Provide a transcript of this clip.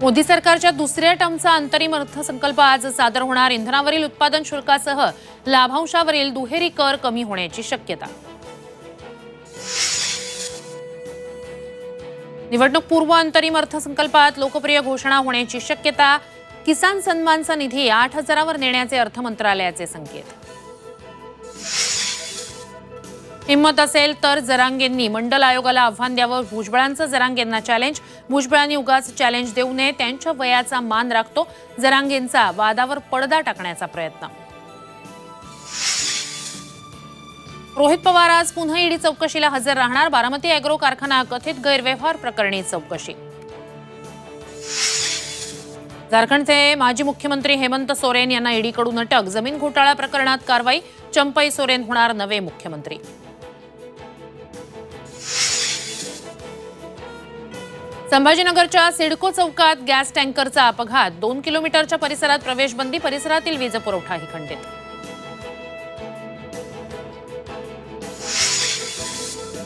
मोदी सरकारच्या दुसऱ्या टर्मचा अंतरिम अर्थसंकल्प आज सादर होणार. इंधनावरील उत्पादन शुल्कासह लाभांशावरील दुहेरी कर कमी होण्याची शक्यता. निवडणूक पूर्व अंतरिम अर्थसंकल्पात लोकप्रिय घोषणा होण्याची शक्यता. किसान सन्मानचा निधी 8,000वर नेण्याचे अर्थ मंत्रालयाचे संकेत. हिम्मत असेल तर जरांगेंनी मंडल आयोगाला आव्हान द्यावं. भुजबळांचं जरांगेंना चॅलेंज. भुजबळांनी उगाच चॅलेंज देऊ नये, त्यांच्या वयाचा मान राखतो. जरांगेंचा वादावर पडदा टाकण्याचा प्रयत्न. रोहित पवार आज पुन्हा ईडी चौकशीला हजर राहणार. बारामती अॅग्रो कारखाना कथित गैरव्यवहार प्रकरणी चौकशी. झारखंडचे माजी मुख्यमंत्री हेमंत सोरेन यांना ईडीकडून अटक. जमीन घोटाळा प्रकरणात कारवाई. चंपई सोरेन होणार नवे मुख्यमंत्री. संभाजीनगरच्या सिडको चौकात गॅस टँकरचा अपघात. 2 किलोमीटरच्या परिसरात प्रवेशबंदी. परिसरातील वीज पुरवठाही खंडित.